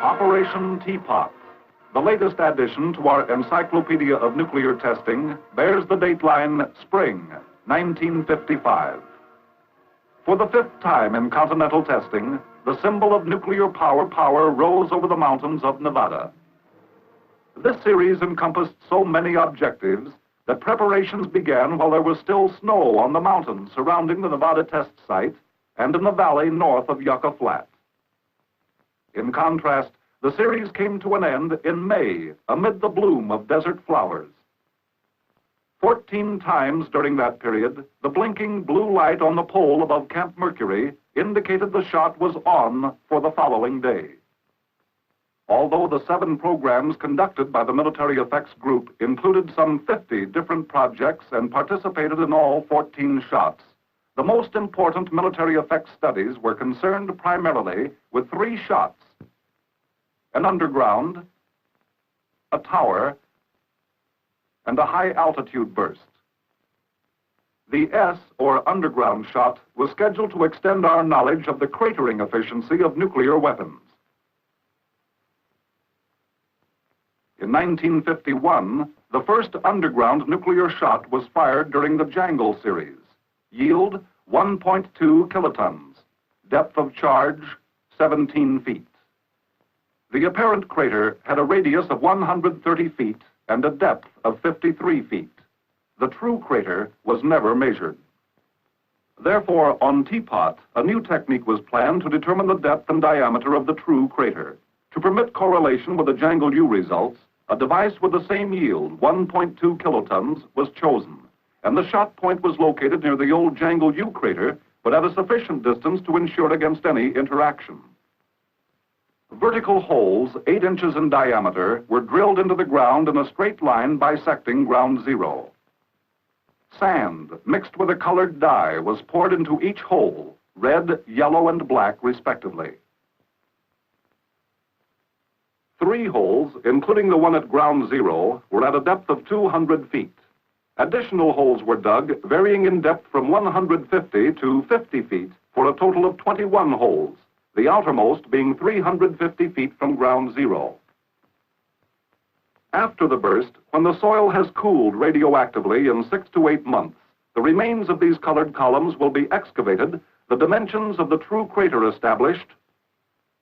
Operation Teapot, the latest addition to our Encyclopedia of Nuclear Testing, bears the dateline Spring 1955. For the fifth time in continental testing, the symbol of nuclear power rose over the mountains of Nevada. This series encompassed so many objectives that preparations began while there was still snow on the mountains surrounding the Nevada test site and in the valley north of Yucca Flat. In contrast, the series came to an end in May amid the bloom of desert flowers. 14 times during that period, the blinking blue light on the pole above Camp Mercury indicated the shot was on for the following day. Although the 7 programs conducted by the Military Effects Group included some 50 different projects and participated in all 14 shots, the most important military effects studies were concerned primarily with 3 shots: an underground, a tower, and a high-altitude burst. The S, or underground shot, was scheduled to extend our knowledge of the cratering efficiency of nuclear weapons. In 1951, the first underground nuclear shot was fired during the Jangle series. Yield 1.2 kilotons. Depth of charge 17 feet. The apparent crater had a radius of 130 feet and a depth of 53 feet. The true crater was never measured. Therefore, on Teapot, a new technique was planned to determine the depth and diameter of the true crater. To permit correlation with the Jangle U results, a device with the same yield, 1.2 kilotons, was chosen, and the shot point was located near the old Jangle U crater, but at a sufficient distance to ensure against any interaction. Vertical holes 8 inches in diameter were drilled into the ground in a straight line bisecting ground zero. Sand mixed with a colored dye was poured into each hole, red, yellow, and black respectively. 3 holes, including the one at ground zero, were at a depth of 200 feet. Additional holes were dug, varying in depth from 150 to 50 feet, for a total of 21 holes, the outermost being 350 feet from ground zero. After the burst, when the soil has cooled radioactively in 6 to 8 months, the remains of these colored columns will be excavated, the dimensions of the true crater established,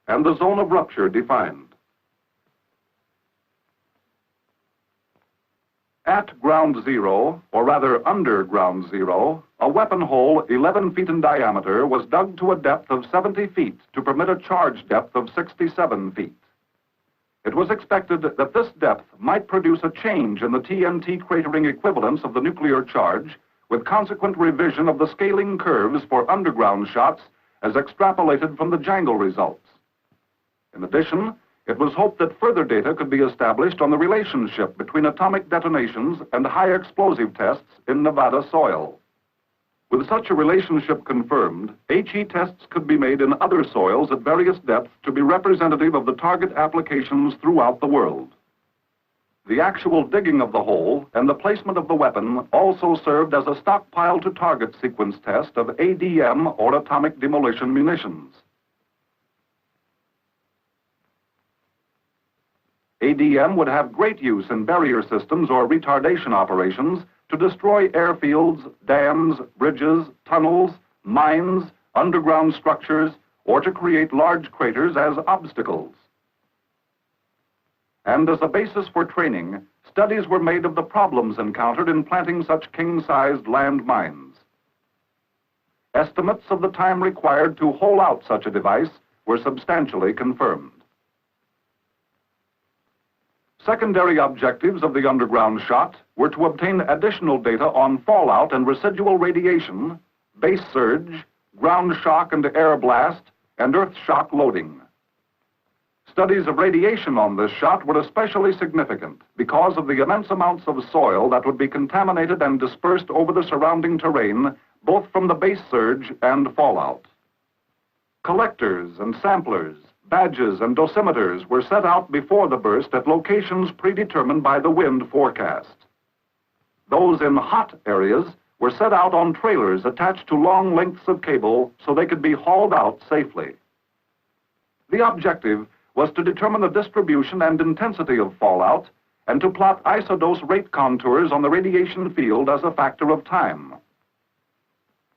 and the zone of rupture defined. At ground zero, or rather under ground zero, a weapon hole 11 feet in diameter was dug to a depth of 70 feet to permit a charge depth of 67 feet. It was expected that this depth might produce a change in the TNT cratering equivalence of the nuclear charge, with consequent revision of the scaling curves for underground shots as extrapolated from the Jangle results. In addition, it was hoped that further data could be established on the relationship between atomic detonations and high explosive tests in Nevada soil. With such a relationship confirmed, HE tests could be made in other soils at various depths to be representative of the target applications throughout the world. The actual digging of the hole and the placement of the weapon also served as a stockpile to target sequence test of ADM, or atomic demolition munitions. ADM would have great use in barrier systems or retardation operations to destroy airfields, dams, bridges, tunnels, mines, underground structures, or to create large craters as obstacles. And as a basis for training, studies were made of the problems encountered in planting such king-sized land mines. Estimates of the time required to hole out such a device were substantially confirmed. Secondary objectives of the underground shot were to obtain additional data on fallout and residual radiation, base surge, ground shock and air blast, and earth shock loading. Studies of radiation on this shot were especially significant because of the immense amounts of soil that would be contaminated and dispersed over the surrounding terrain, both from the base surge and fallout. Collectors and samplers, badges and dosimeters were set out before the burst at locations predetermined by the wind forecast. Those in hot areas were set out on trailers attached to long lengths of cable so they could be hauled out safely. The objective was to determine the distribution and intensity of fallout and to plot isodose rate contours on the radiation field as a factor of time.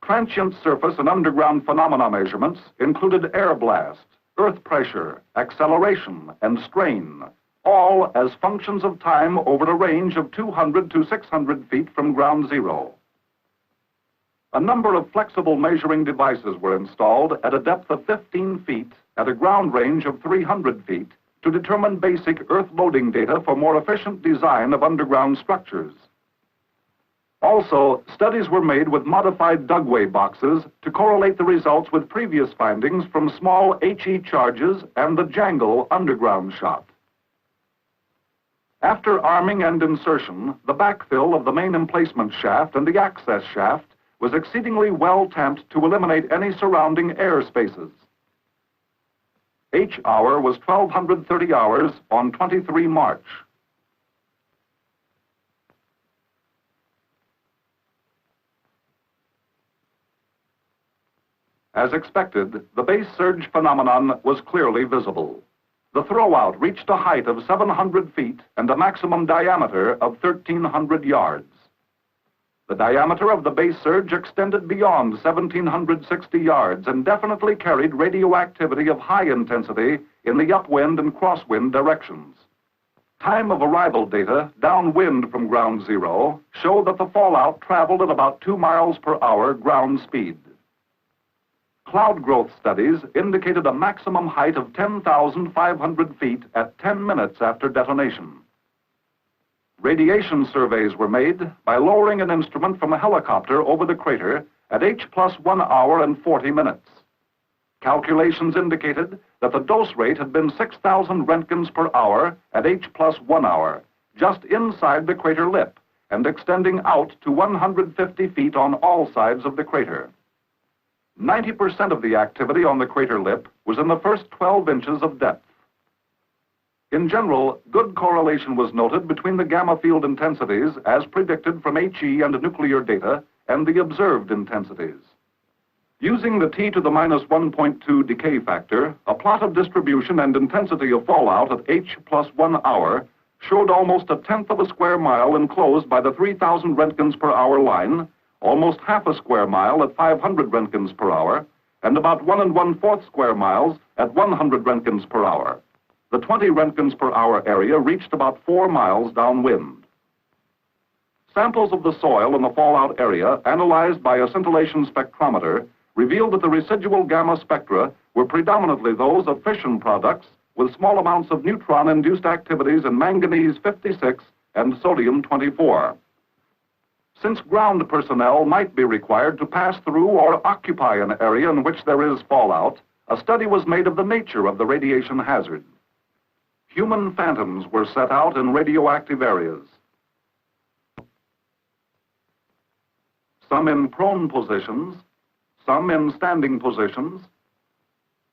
Transient surface and underground phenomena measurements included air blast, earth pressure, acceleration, and strain, all as functions of time over a range of 200 to 600 feet from ground zero. A number of flexible measuring devices were installed at a depth of 15 feet at a ground range of 300 feet to determine basic earth loading data for more efficient design of underground structures. Also, studies were made with modified dugway boxes to correlate the results with previous findings from small HE charges and the Jangle underground shot. After arming and insertion, the backfill of the main emplacement shaft and the access shaft was exceedingly well tamped to eliminate any surrounding air spaces. H hour was 1230 hours on 23 March. As expected, the base surge phenomenon was clearly visible. The throwout reached a height of 700 feet and a maximum diameter of 1,300 yards. The diameter of the base surge extended beyond 1,760 yards and definitely carried radioactivity of high intensity in the upwind and crosswind directions. Time of arrival data downwind from ground zero show that the fallout traveled at about 2 miles per hour ground speed. Cloud growth studies indicated a maximum height of 10,500 feet at 10 minutes after detonation. Radiation surveys were made by lowering an instrument from a helicopter over the crater at H+1 hour and 40 minutes. Calculations indicated that the dose rate had been 6,000 Roentgens per hour at H+1 hour, just inside the crater lip and extending out to 150 feet on all sides of the crater. 90% of the activity on the crater lip was in the first 12 inches of depth. In general, good correlation was noted between the gamma field intensities as predicted from HE and nuclear data and the observed intensities. Using the T to the -1.2 decay factor, a plot of distribution and intensity of fallout at H+1 hour showed almost a tenth of a square mile enclosed by the 3,000 Roentgens per hour line, almost half a square mile at 500 Roentgens per hour, and about 1 1/4 square miles at 100 Roentgens per hour. The 20 Roentgens per hour area reached about 4 miles downwind. Samples of the soil in the fallout area, analyzed by a scintillation spectrometer, revealed that the residual gamma spectra were predominantly those of fission products with small amounts of neutron-induced activities in manganese-56 and sodium-24. Since ground personnel might be required to pass through or occupy an area in which there is fallout, a study was made of the nature of the radiation hazard. Human phantoms were set out in radioactive areas. Some in prone positions, some in standing positions,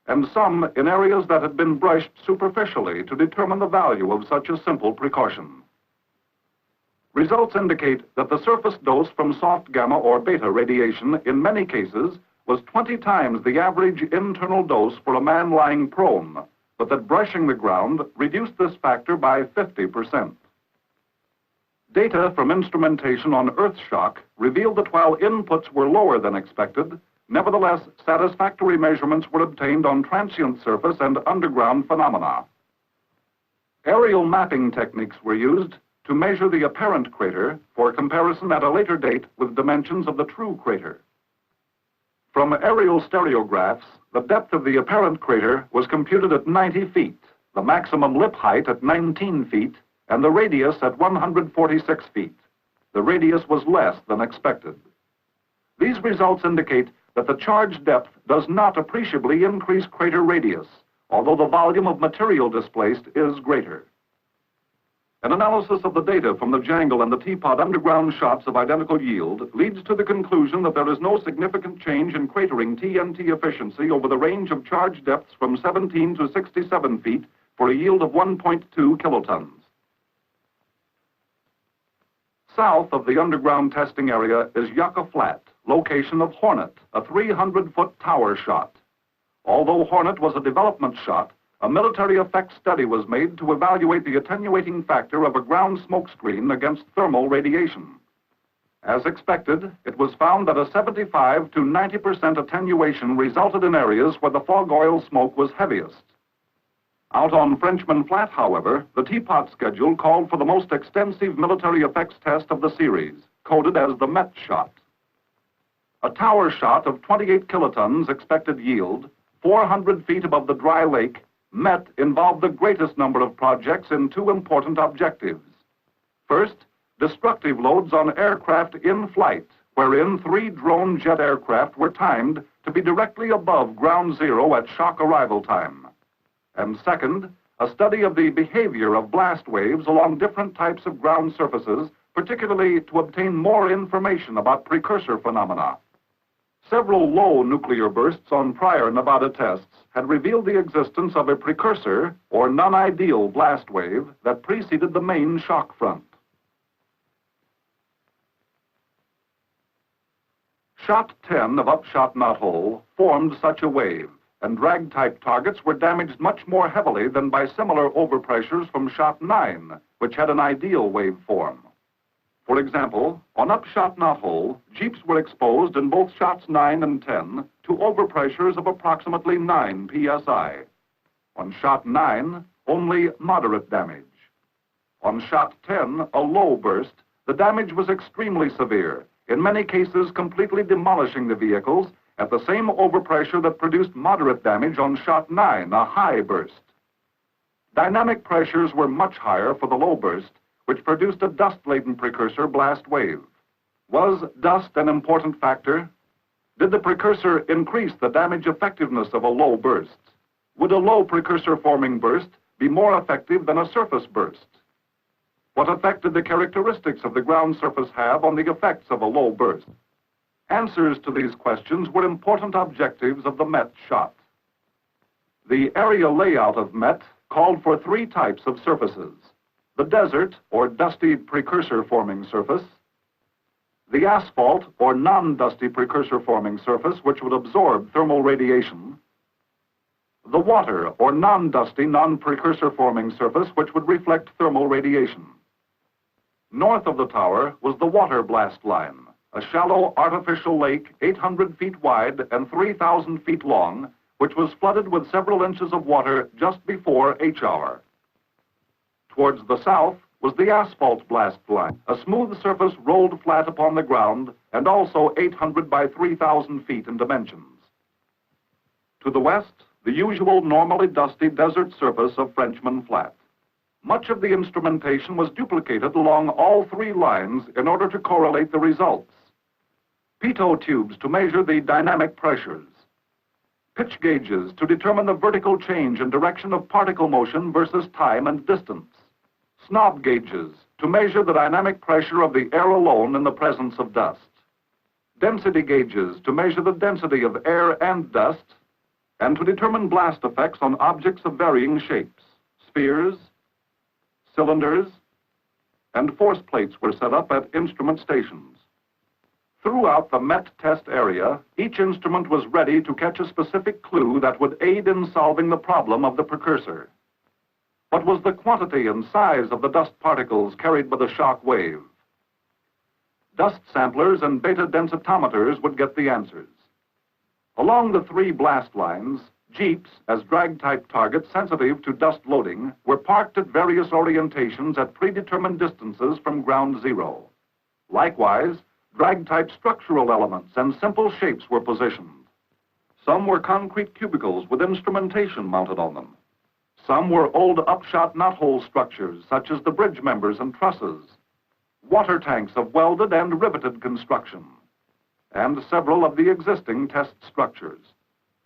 and some in areas that had been brushed superficially to determine the value of such a simple precaution. Results indicate that the surface dose from soft gamma or beta radiation in many cases was 20 times the average internal dose for a man lying prone, but that brushing the ground reduced this factor by 50%. Data from instrumentation on earth shock revealed that while inputs were lower than expected, nevertheless satisfactory measurements were obtained on transient surface and underground phenomena. Aerial mapping techniques were used to measure the apparent crater for comparison at a later date with dimensions of the true crater. From aerial stereographs, the depth of the apparent crater was computed at 90 feet, the maximum lip height at 19 feet, and the radius at 146 feet. The radius was less than expected. These results indicate that the charge depth does not appreciably increase crater radius, although the volume of material displaced is greater. An analysis of the data from the Jangle and the Teapot underground shots of identical yield leads to the conclusion that there is no significant change in cratering TNT efficiency over the range of charge depths from 17 to 67 feet for a yield of 1.2 kilotons. South of the underground testing area is Yucca Flat, location of Hornet, a 300-foot tower shot. Although Hornet was a development shot, a military effects study was made to evaluate the attenuating factor of a ground smoke screen against thermal radiation. As expected, it was found that a 75 to 90% attenuation resulted in areas where the fog oil smoke was heaviest. Out on Frenchman Flat, however, the Teapot schedule called for the most extensive military effects test of the series, coded as the Met shot. A tower shot of 28 kilotons expected yield, 400 feet above the dry lake, Met involved the greatest number of projects in two important objectives. First, destructive loads on aircraft in flight, wherein 3 drone jet aircraft were timed to be directly above ground zero at shock arrival time. And second, a study of the behavior of blast waves along different types of ground surfaces, particularly to obtain more information about precursor phenomena. Several low nuclear bursts on prior Nevada tests had revealed the existence of a precursor or non-ideal blast wave that preceded the main shock front. Shot 10 of Upshot Knothole formed such a wave, and drag-type targets were damaged much more heavily than by similar overpressures from Shot 9, which had an ideal waveform. For example, on Upshot Knothole, jeeps were exposed in both Shots 9 and 10 to overpressures of approximately 9 psi. On Shot 9, only moderate damage. On Shot 10, a low burst, the damage was extremely severe, in many cases completely demolishing the vehicles at the same overpressure that produced moderate damage on Shot 9, a high burst. Dynamic pressures were much higher for the low burst, which produced a dust-laden precursor blast wave. Was dust an important factor? Did the precursor increase the damage effectiveness of a low burst? Would a low precursor-forming burst be more effective than a surface burst? What effect did the characteristics of the ground surface have on the effects of a low burst? Answers to these questions were important objectives of the Met shot. The area layout of Met called for 3 types of surfaces: the desert, or dusty precursor-forming surface, the asphalt, or non-dusty precursor-forming surface, which would absorb thermal radiation, the water, or non-dusty, non-precursor-forming surface, which would reflect thermal radiation. North of the tower was the water blast line, a shallow artificial lake 800 feet wide and 3,000 feet long, which was flooded with several inches of water just before H hour. Towards the south was the asphalt blast line, a smooth surface rolled flat upon the ground and also 800 by 3,000 feet in dimensions. To the west, the usual normally dusty desert surface of Frenchman Flat. Much of the instrumentation was duplicated along all 3 lines in order to correlate the results. Pitot tubes to measure the dynamic pressures. Pitch gauges to determine the vertical change in direction of particle motion versus time and distance. Snob gauges to measure the dynamic pressure of the air alone in the presence of dust. Density gauges to measure the density of air and dust, and to determine blast effects on objects of varying shapes. Spheres, cylinders, and force plates were set up at instrument stations. Throughout the Met test area, each instrument was ready to catch a specific clue that would aid in solving the problem of the precursor. What was the quantity and size of the dust particles carried by the shock wave? Dust samplers and beta densitometers would get the answers. Along the 3 blast lines, jeeps, as drag-type targets sensitive to dust loading, were parked at various orientations at predetermined distances from ground zero. Likewise, drag-type structural elements and simple shapes were positioned. Some were concrete cubicles with instrumentation mounted on them. Some were old upshot knothole structures, such as the bridge members and trusses, water tanks of welded and riveted construction, and several of the existing test structures.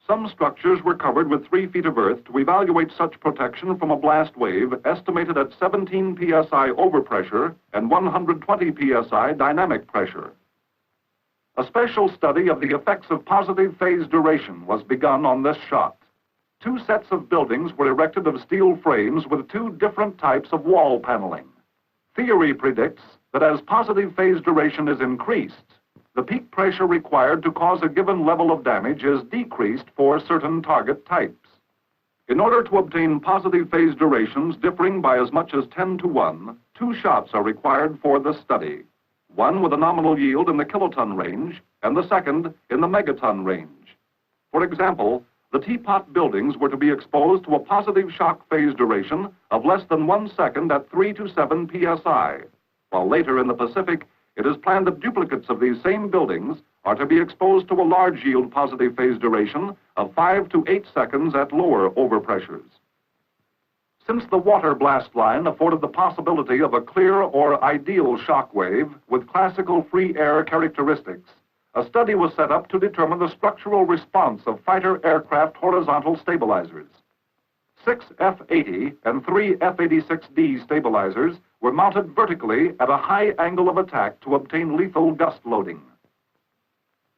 Some structures were covered with 3 feet of earth to evaluate such protection from a blast wave estimated at 17 psi overpressure and 120 psi dynamic pressure. A special study of the effects of positive phase duration was begun on this shot. 2 sets of buildings were erected of steel frames with 2 different types of wall paneling. Theory predicts that as positive phase duration is increased, the peak pressure required to cause a given level of damage is decreased for certain target types. In order to obtain positive phase durations differing by as much as 10:1, 2 shots are required for this study, one with a nominal yield in the kiloton range and the second in the megaton range. For example, the Teapot buildings were to be exposed to a positive shock phase duration of less than 1 second at 3 to 7 psi, while later in the Pacific, it is planned that duplicates of these same buildings are to be exposed to a large yield positive phase duration of 5 to 8 seconds at lower overpressures. Since the water blast line afforded the possibility of a clear or ideal shock wave with classical free air characteristics, a study was set up to determine the structural response of fighter aircraft horizontal stabilizers. 6 F-80 and 3 F-86D stabilizers were mounted vertically at a high angle of attack to obtain lethal gust loading.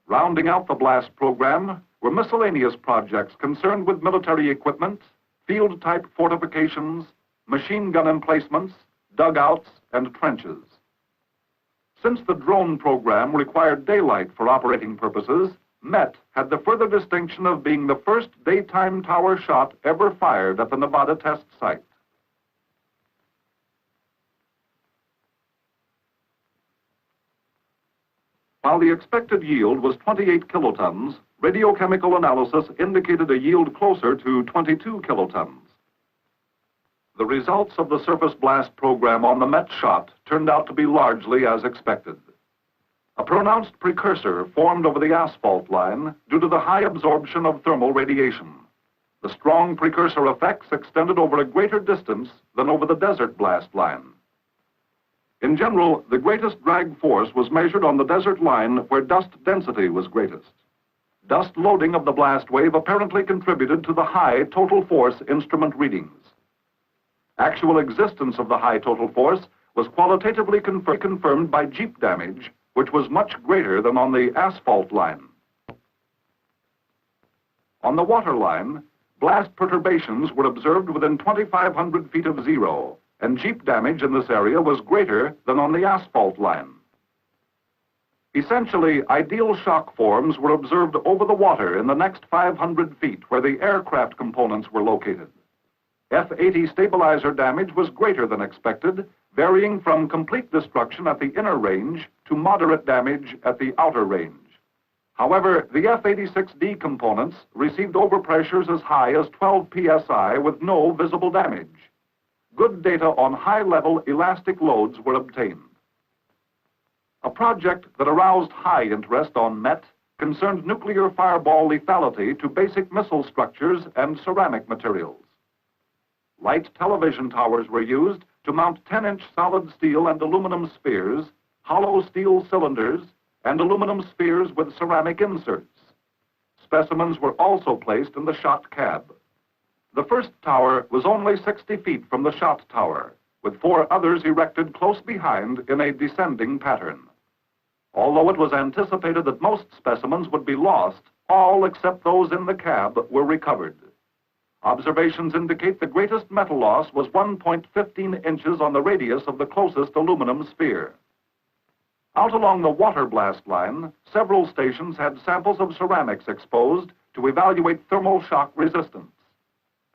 Rounding out the blast program were miscellaneous projects concerned with military equipment, field-type fortifications, machine gun emplacements, dugouts, and trenches. Since the drone program required daylight for operating purposes, Met had the further distinction of being the first daytime tower shot ever fired at the Nevada test site. While the expected yield was 28 kilotons, radiochemical analysis indicated a yield closer to 22 kilotons. The results of the surface blast program on the Met shot turned out to be largely as expected. A pronounced precursor formed over the asphalt line due to the high absorption of thermal radiation. The strong precursor effects extended over a greater distance than over the desert blast line. In general, the greatest drag force was measured on the desert line where dust density was greatest. Dust loading of the blast wave apparently contributed to the high total force instrument readings. Actual existence of the high total force was qualitatively confirmed by jeep damage, which was much greater than on the asphalt line. On the water line, blast perturbations were observed within 2,500 feet of zero, and jeep damage in this area was greater than on the asphalt line. Essentially, ideal shock forms were observed over the water in the next 500 feet where the aircraft components were located. F-80 stabilizer damage was greater than expected, varying from complete destruction at the inner range to moderate damage at the outer range. However, the F-86D components received overpressures as high as 12 psi with no visible damage. Good data on high-level elastic loads were obtained. A project that aroused high interest on Met concerned nuclear fireball lethality to basic missile structures and ceramic materials. Light television towers were used to mount 10-inch solid steel and aluminum spheres, hollow steel cylinders, and aluminum spheres with ceramic inserts. Specimens were also placed in the shot cab. The first tower was only 60 feet from the shot tower, with 4 others erected close behind in a descending pattern. Although it was anticipated that most specimens would be lost, all except those in the cab were recovered. Observations indicate the greatest metal loss was 1.15 inches on the radius of the closest aluminum sphere. Out along the water blast line, several stations had samples of ceramics exposed to evaluate thermal shock resistance.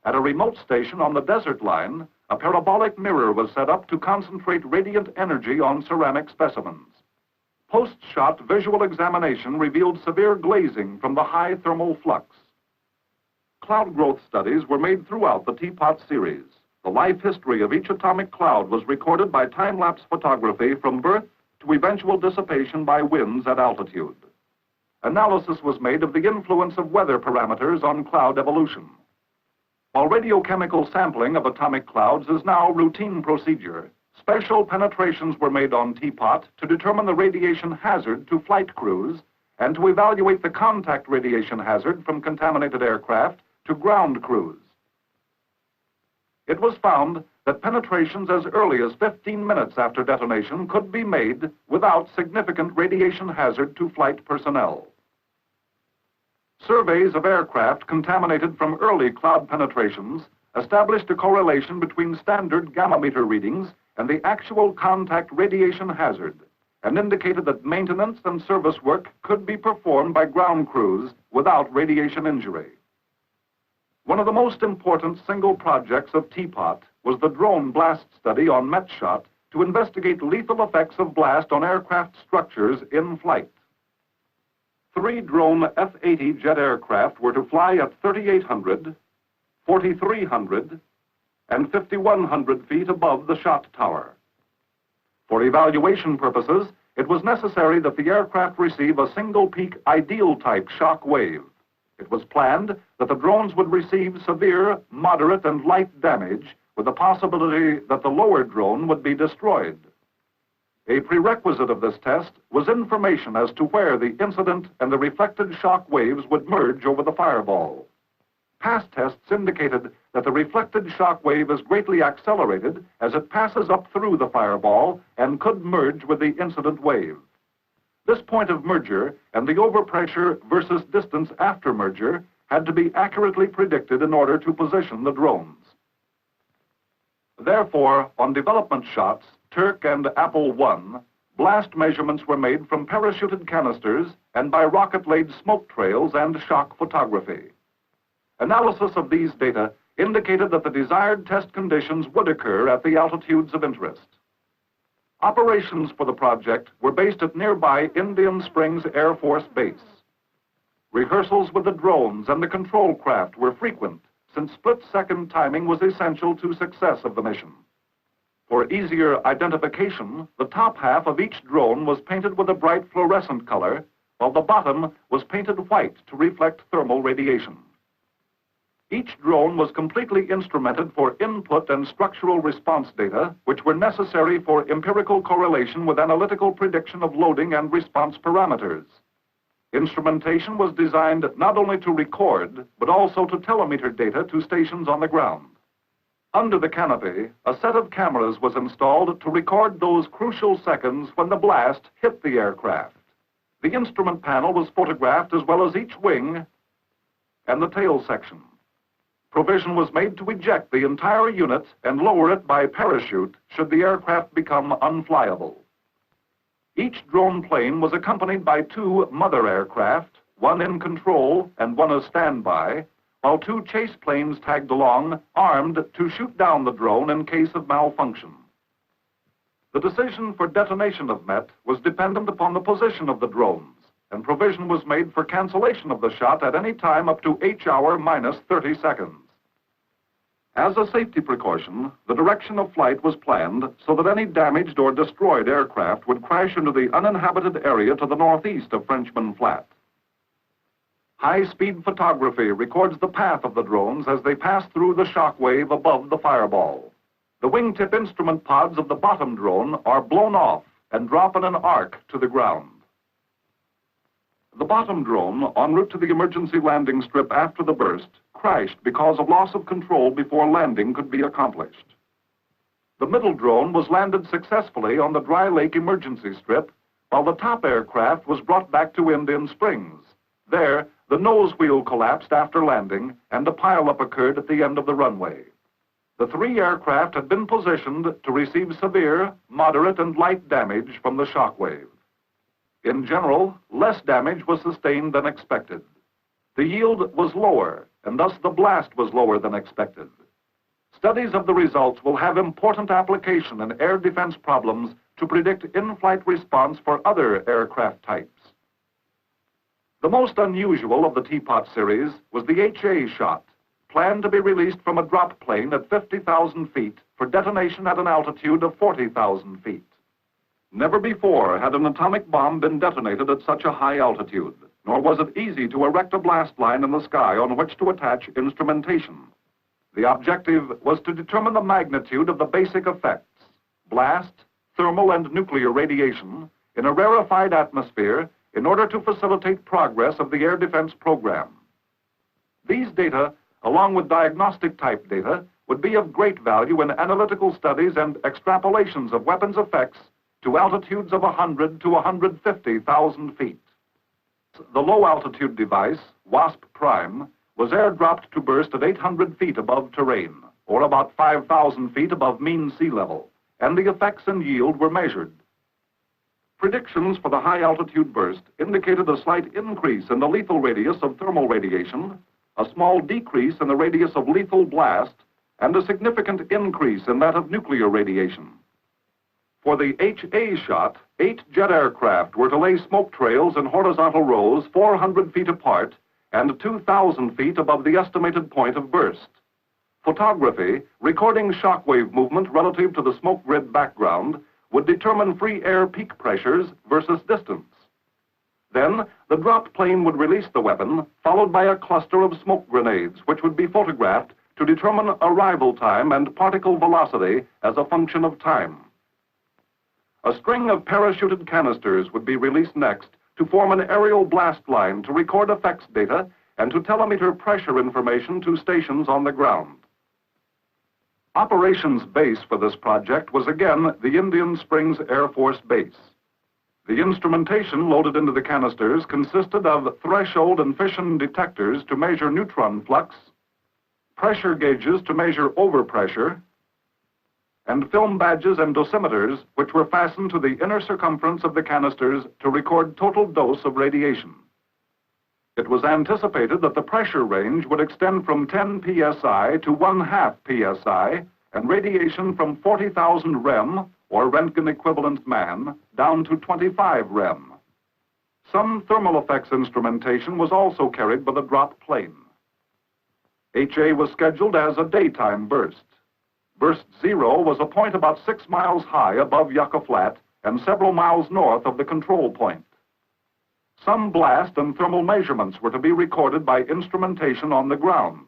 At a remote station on the desert line, a parabolic mirror was set up to concentrate radiant energy on ceramic specimens. Post-shot visual examination revealed severe glazing from the high thermal flux. Cloud growth studies were made throughout the Teapot series. The life history of each atomic cloud was recorded by time-lapse photography from birth to eventual dissipation by winds at altitude. Analysis was made of the influence of weather parameters on cloud evolution. While radiochemical sampling of atomic clouds is now routine procedure, special penetrations were made on Teapot to determine the radiation hazard to flight crews and to evaluate the contact radiation hazard from contaminated aircraft to ground crews. It was found that penetrations as early as 15 minutes after detonation could be made without significant radiation hazard to flight personnel. Surveys of aircraft contaminated from early cloud penetrations established a correlation between standard gamma meter readings and the actual contact radiation hazard, and indicated that maintenance and service work could be performed by ground crews without radiation injury. One of the most important single projects of Teapot was the drone blast study on Met shot to investigate lethal effects of blast on aircraft structures in flight. 3 drone F-80 jet aircraft were to fly at 3,800, 4,300, and 5,100 feet above the shot tower. For evaluation purposes, it was necessary that the aircraft receive a single-peak ideal type shock wave. It was planned that the drones would receive severe, moderate, and light damage, with the possibility that the lower drone would be destroyed. A prerequisite of this test was information as to where the incident and the reflected shock waves would merge over the fireball. Past tests indicated that the reflected shock wave is greatly accelerated as it passes up through the fireball and could merge with the incident wave. This point of merger and the overpressure versus distance after merger had to be accurately predicted in order to position the drones. Therefore, on development shots, Turk and Apple I, blast measurements were made from parachuted canisters and by rocket-laid smoke trails and shock photography. Analysis of these data indicated that the desired test conditions would occur at the altitudes of interest. Operations for the project were based at nearby Indian Springs Air Force Base. Rehearsals with the drones and the control craft were frequent, since split-second timing was essential to success of the mission. For easier identification, the top half of each drone was painted with a bright fluorescent color, while the bottom was painted white to reflect thermal radiation. Each drone was completely instrumented for input and structural response data, which were necessary for empirical correlation with analytical prediction of loading and response parameters. Instrumentation was designed not only to record, but also to telemeter data to stations on the ground. Under the canopy, a set of cameras was installed to record those crucial seconds when the blast hit the aircraft. The instrument panel was photographed as well as each wing and the tail section. Provision was made to eject the entire unit and lower it by parachute should the aircraft become unflyable. Each drone plane was accompanied by 2 mother aircraft, one in control and one as standby, while 2 chase planes tagged along, armed to shoot down the drone in case of malfunction. The decision for detonation of Met was dependent upon the position of the drones, and provision was made for cancellation of the shot at any time up to H-hour minus 30 seconds. As a safety precaution, the direction of flight was planned so that any damaged or destroyed aircraft would crash into the uninhabited area to the northeast of Frenchman Flat. High-speed photography records the path of the drones as they pass through the shock wave above the fireball. The wingtip instrument pods of the bottom drone are blown off and drop in an arc to the ground. The bottom drone, en route to the emergency landing strip after the burst, crashed because of loss of control before landing could be accomplished. The middle drone was landed successfully on the dry lake emergency strip, while the top aircraft was brought back to Indian Springs. There, the nose wheel collapsed after landing, and a pileup occurred at the end of the runway. The 3 aircraft had been positioned to receive severe, moderate, and light damage from the shock wave. In general, less damage was sustained than expected. The yield was lower, and thus the blast was lower than expected. Studies of the results will have important application in air defense problems to predict in-flight response for other aircraft types. The most unusual of the Teapot series was the HA shot, planned to be released from a drop plane at 50,000 feet for detonation at an altitude of 40,000 feet. Never before had an atomic bomb been detonated at such a high altitude, nor was it easy to erect a blast line in the sky on which to attach instrumentation. The objective was to determine the magnitude of the basic effects, blast, thermal, and nuclear radiation, in a rarefied atmosphere in order to facilitate progress of the air defense program. These data, along with diagnostic type data, would be of great value in analytical studies and extrapolations of weapons effects to altitudes of 100 to 150,000 feet. The low-altitude device, WASP Prime, was airdropped to burst at 800 feet above terrain, or about 5,000 feet above mean sea level, and the effects and yield were measured. Predictions for the high-altitude burst indicated a slight increase in the lethal radius of thermal radiation, a small decrease in the radius of lethal blast, and a significant increase in that of nuclear radiation. For the HA shot, 8 jet aircraft were to lay smoke trails in horizontal rows 400 feet apart and 2,000 feet above the estimated point of burst. Photography, recording shockwave movement relative to the smoke grid background, would determine free air peak pressures versus distance. Then, the dropped plane would release the weapon, followed by a cluster of smoke grenades, which would be photographed to determine arrival time and particle velocity as a function of time. A string of parachuted canisters would be released next to form an aerial blast line to record effects data and to telemeter pressure information to stations on the ground. Operations base for this project was again the Indian Springs Air Force Base. The instrumentation loaded into the canisters consisted of threshold and fission detectors to measure neutron flux, pressure gauges to measure overpressure, and film badges and dosimeters which were fastened to the inner circumference of the canisters to record total dose of radiation. It was anticipated that the pressure range would extend from 10 psi to 1/2 psi and radiation from 40,000 rem, or Röntgen equivalent man, down to 25 rem. Some thermal effects instrumentation was also carried by the drop plane. HA was scheduled as a daytime burst. Burst 0 was a point about 6 miles high above Yucca Flat and several miles north of the control point. Some blast and thermal measurements were to be recorded by instrumentation on the ground.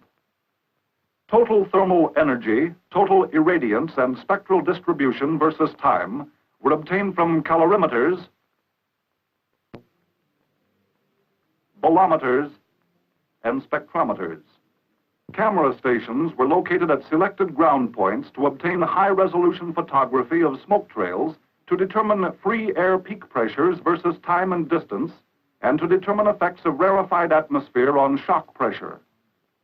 Total thermal energy, total irradiance, and spectral distribution versus time were obtained from calorimeters, bolometers, and spectrometers. Camera stations were located at selected ground points to obtain high-resolution photography of smoke trails to determine free air peak pressures versus time and distance, and to determine effects of rarefied atmosphere on shock pressure.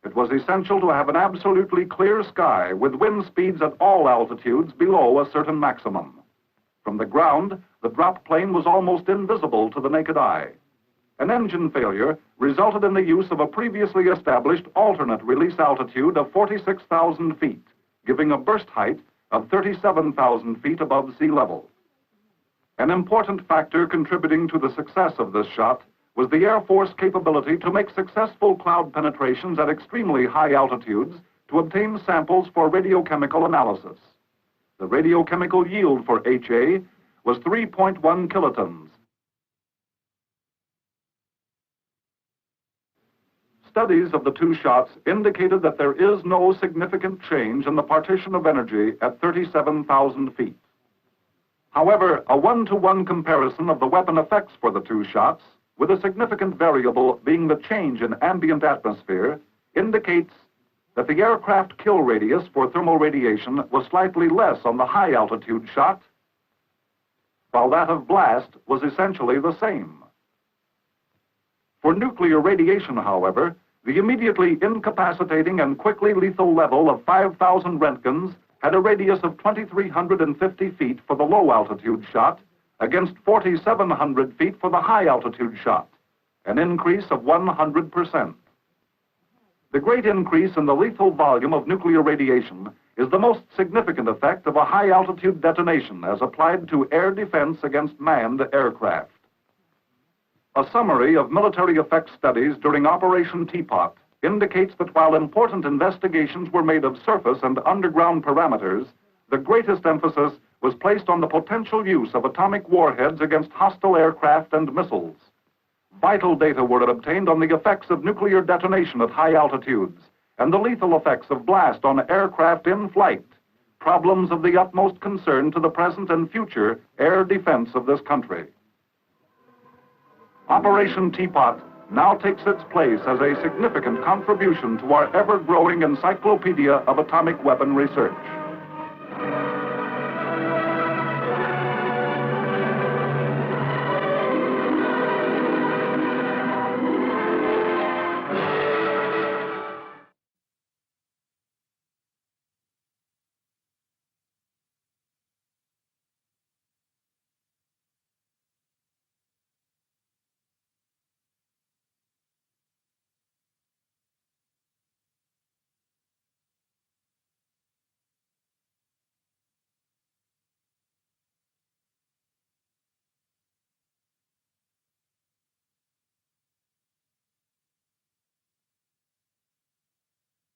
It was essential to have an absolutely clear sky with wind speeds at all altitudes below a certain maximum. From the ground, the drop plane was almost invisible to the naked eye. An engine failure resulted in the use of a previously established alternate release altitude of 46,000 feet, giving a burst height of 37,000 feet above sea level. An important factor contributing to the success of this shot was the Air Force capability to make successful cloud penetrations at extremely high altitudes to obtain samples for radiochemical analysis. The radiochemical yield for HA was 3.1 kilotons. Studies of the two shots indicated that there is no significant change in the partition of energy at 37,000 feet. However, a one-to-one comparison of the weapon effects for the two shots, with a significant variable being the change in ambient atmosphere, indicates that the aircraft kill radius for thermal radiation was slightly less on the high-altitude shot, while that of blast was essentially the same. For nuclear radiation, however, the immediately incapacitating and quickly lethal level of 5,000 Röntgens had a radius of 2,350 feet for the low-altitude shot against 4,700 feet for the high-altitude shot, an increase of 100%. The great increase in the lethal volume of nuclear radiation is the most significant effect of a high-altitude detonation as applied to air defense against manned aircraft. A summary of military effects studies during Operation Teapot indicates that while important investigations were made of surface and underground parameters, the greatest emphasis was placed on the potential use of atomic warheads against hostile aircraft and missiles. Vital data were obtained on the effects of nuclear detonation at high altitudes and the lethal effects of blast on aircraft in flight, problems of the utmost concern to the present and future air defense of this country. Operation Teapot now takes its place as a significant contribution to our ever-growing encyclopedia of atomic weapon research.